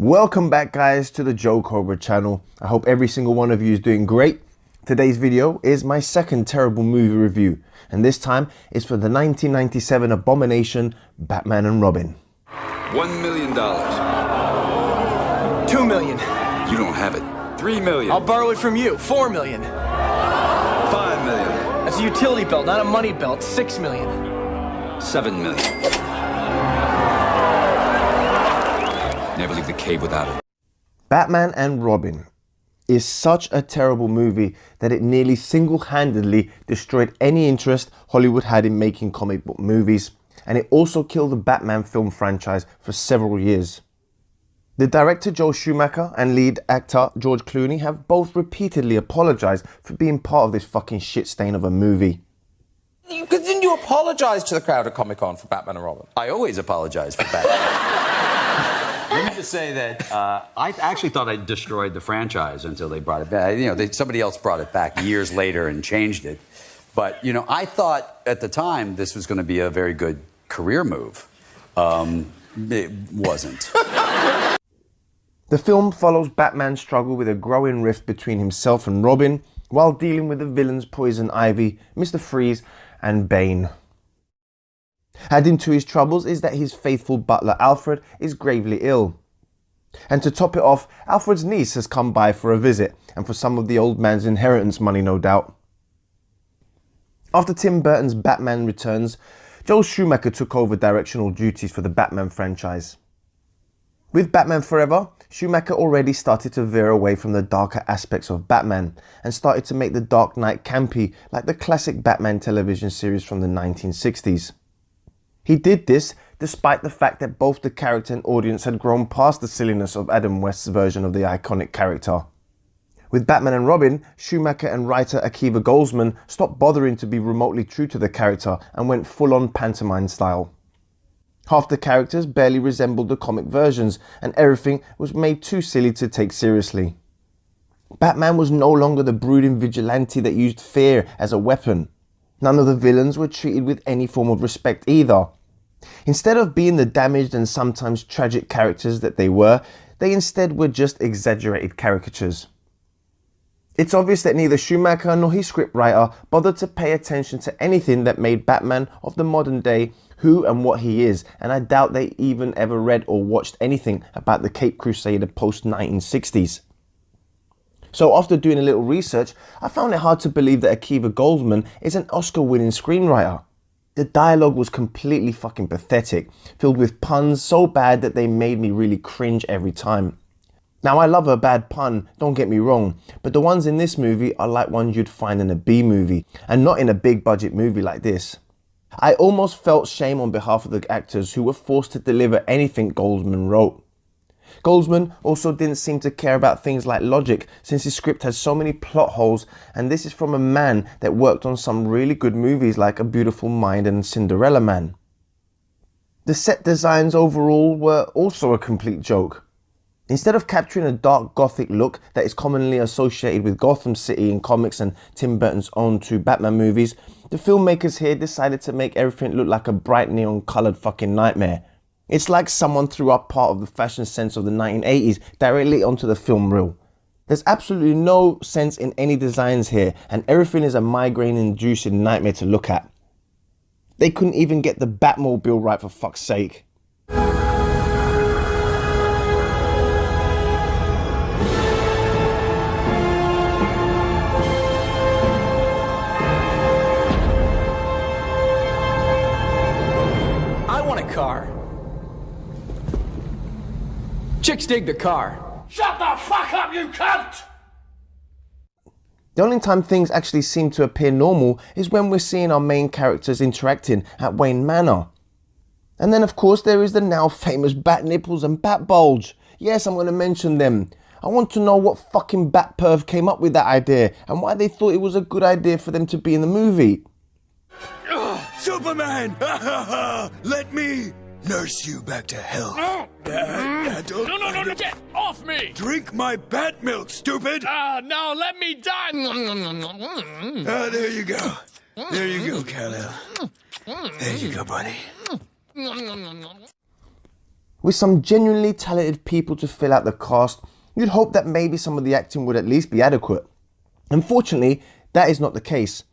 Welcome back, guys, to the Joe Cobra channel. I hope every single one of you is doing great. Today's video is my second terrible movie review, and this time is for the 1997 abomination Batman and Robin. $1 million. $2 million. You don't have it. $3 million. I'll borrow it from you. $4 million. $5 million. That's a utility belt, not a money belt. $6 million. $7 million. Never leave the cave without it. Batman and Robin is such a terrible movie that it nearly single-handedly destroyed any interest Hollywood had in making comic book movies, and it also killed the Batman film franchise for several years. The director Joel Schumacher and lead actor George Clooney have both repeatedly apologized for being part of this fucking shit stain of a movie. Didn't you apologize to the crowd at Comic-Con for Batman and Robin? I always apologize for Batman. Let me just say that I actually thought I destroyed the franchise until they brought it back. You know, somebody else brought it back years later and changed it. But, you know, I thought at the time this was going to be a very good career move. It wasn't. The film follows Batman's struggle with a growing rift between himself and Robin while dealing with the villains Poison Ivy, Mr. Freeze, and Bane. Adding to his troubles is that his faithful butler Alfred is gravely ill. And to top it off, Alfred's niece has come by for a visit, and for some of the old man's inheritance money, no doubt. After Tim Burton's Batman Returns, Joel Schumacher took over directional duties for the Batman franchise. With Batman Forever, Schumacher already started to veer away from the darker aspects of Batman and started to make the Dark Knight campy like the classic Batman television series from the 1960s. He did this despite the fact that both the character and audience had grown past the silliness of Adam West's version of the iconic character. With Batman and Robin, Schumacher and writer Akiva Goldsman stopped bothering to be remotely true to the character and went full-on pantomime style. Half the characters barely resembled the comic versions, and everything was made too silly to take seriously. Batman was no longer the brooding vigilante that used fear as a weapon. None of the villains were treated with any form of respect either. Instead of being the damaged and sometimes tragic characters that they were, they instead were just exaggerated caricatures. It's obvious that neither Schumacher nor his scriptwriter bothered to pay attention to anything that made Batman of the modern day who and what he is, and I doubt they even ever read or watched anything about the Caped Crusader post-1960s. So after doing a little research, I found it hard to believe that Akiva Goldsman is an Oscar-winning screenwriter. The dialogue was completely fucking pathetic, filled with puns so bad that they made me really cringe every time. Now, I love a bad pun, don't get me wrong, but the ones in this movie are like ones you'd find in a B movie, and not in a big budget movie like this. I almost felt shame on behalf of the actors who were forced to deliver anything Goldsman wrote. Goldsman also didn't seem to care about things like logic, since his script has so many plot holes, and this is from a man that worked on some really good movies like A Beautiful Mind and Cinderella Man. The set designs overall were also a complete joke. Instead of capturing a dark gothic look that is commonly associated with Gotham City in comics and Tim Burton's own two Batman movies, the filmmakers here decided to make everything look like a bright neon coloured fucking nightmare. It's like someone threw up part of the fashion sense of the 1980s directly onto the film reel. There's absolutely no sense in any designs here, and everything is a migraine-inducing nightmare to look at. They couldn't even get the Batmobile right, for fuck's sake. I want a car. Chicks dig the car. Shut the fuck up, you cunt! The only time things actually seem to appear normal is when we're seeing our main characters interacting at Wayne Manor. And then of course there is the now famous bat nipples and bat bulge. Yes, I'm going to mention them. I want to know what fucking bat perv came up with that idea and why they thought it was a good idea for them to be in the movie. Superman! Let me nurse you back to health. No, get off me! Drink my bat milk, stupid! No, let me die! There you go. There you go, Kal-El. There you go, buddy. With some genuinely talented people to fill out the cast, you'd hope that maybe some of the acting would at least be adequate. Unfortunately, that is not the case.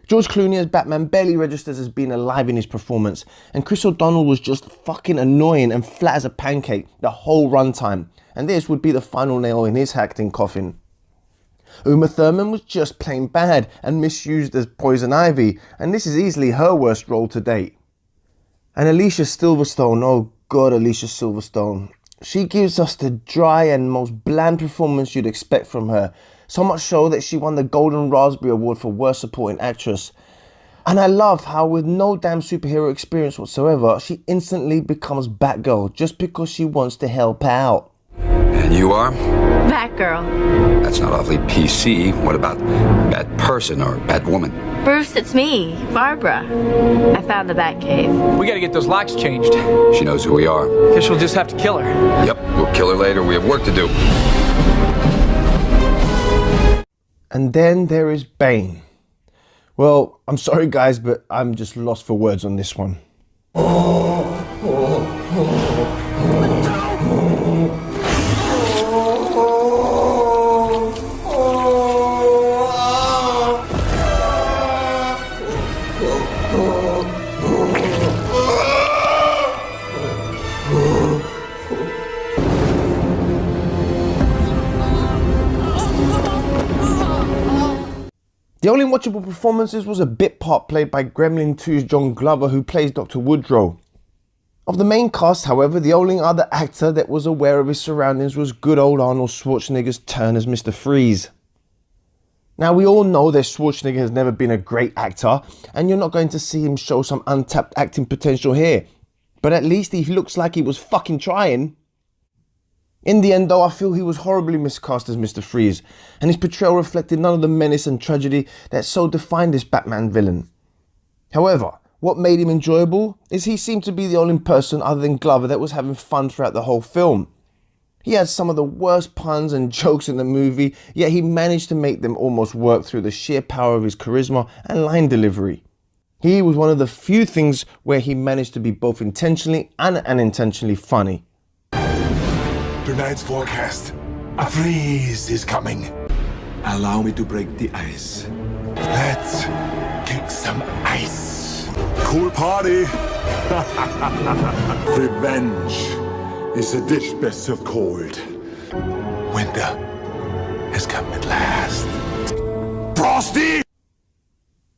George Clooney as Batman barely registers as being alive in his performance, and Chris O'Donnell was just fucking annoying and flat as a pancake the whole runtime, and this would be the final nail in his acting coffin. Uma Thurman was just plain bad and misused as Poison Ivy, and this is easily her worst role to date. And Alicia Silverstone, oh god, Alicia Silverstone. She gives us the dry and most bland performance you'd expect from her, so much so that she won the Golden Raspberry Award for Worst Supporting Actress. And I love how with no damn superhero experience whatsoever, she instantly becomes Batgirl just because she wants to help out. And you are? Batgirl. That's not awfully PC. What about bad person or bad woman? Bruce, it's me, Barbara. I found the Batcave. We gotta get those locks changed. She knows who we are. Guess we'll just have to kill her. Yep, we'll kill her later. We have work to do. And then there is Bane. Well, I'm sorry guys, but I'm just lost for words on this one. The only watchable performances was a bit part played by Gremlin 2's John Glover, who plays Dr. Woodrow. Of the main cast, however, the only other actor that was aware of his surroundings was good old Arnold Schwarzenegger's turn as Mr. Freeze. Now, we all know that Schwarzenegger has never been a great actor, and you're not going to see him show some untapped acting potential here. But at least he looks like he was fucking trying. In the end though, I feel he was horribly miscast as Mr. Freeze, and his portrayal reflected none of the menace and tragedy that so defined this Batman villain. However, what made him enjoyable is he seemed to be the only person other than Glover that was having fun throughout the whole film. He had some of the worst puns and jokes in the movie, yet he managed to make them almost work through the sheer power of his charisma and line delivery. He was one of the few things where he managed to be both intentionally and unintentionally funny. Tonight's forecast. A freeze is coming. Allow me to break the ice. Let's kick some ice. Cool party. Revenge is a dish best served cold. Winter has come at last. Frosty!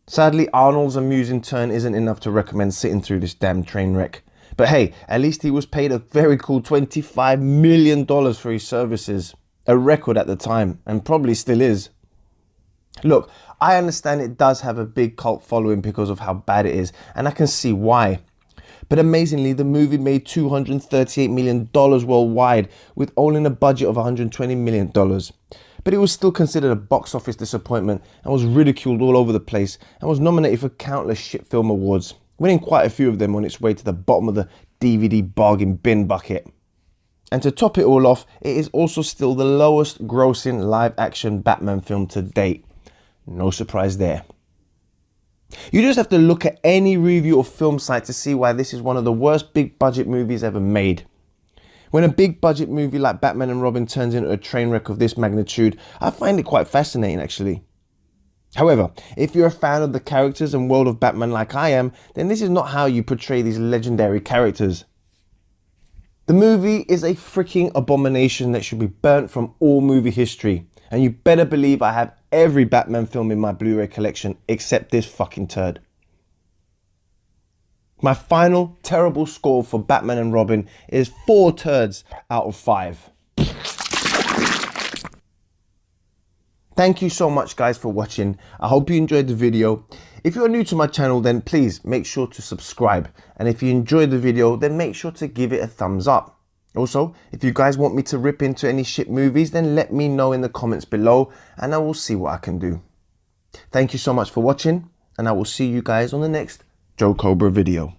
Sadly, Arnold's amusing turn isn't enough to recommend sitting through this damn train wreck. But hey, at least he was paid a very cool $25 million for his services. A record at the time, and probably still is. Look, I understand it does have a big cult following because of how bad it is, and I can see why. But amazingly, the movie made $238 million worldwide, with only a budget of $120 million. But it was still considered a box office disappointment, and was ridiculed all over the place, and was nominated for countless shit film awards, winning quite a few of them on its way to the bottom of the DVD bargain bin bucket. And to top it all off, it is also still the lowest grossing live action Batman film to date. No surprise there. You just have to look at any review or film site to see why this is one of the worst big budget movies ever made. When a big budget movie like Batman and Robin turns into a train wreck of this magnitude, I find it quite fascinating actually. However, if you're a fan of the characters and world of Batman like I am, then this is not how you portray these legendary characters. The movie is a freaking abomination that should be burnt from all movie history. And you better believe I have every Batman film in my Blu-ray collection except this fucking turd. My final terrible score for Batman and Robin is 4 turds out of 5. Thank you so much guys for watching. I hope you enjoyed the video. If you're new to my channel, then please make sure to subscribe. And if you enjoyed the video, then make sure to give it a thumbs up. Also, if you guys want me to rip into any shit movies, then let me know in the comments below and I will see what I can do. Thank you so much for watching, and I will see you guys on the next Joe Cobra video.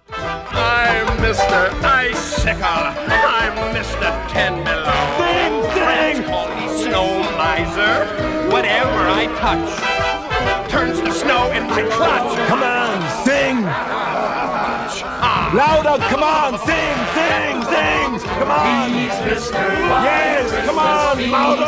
I'm Mr. Icicle. I'm Mr. 10 Below. Friends call me Snow Miser. Whatever I touch turns to snow in my clutch. Come on, sing! Louder, come on, sing, sing, sing! comes! Come on! Yes, come on, louder!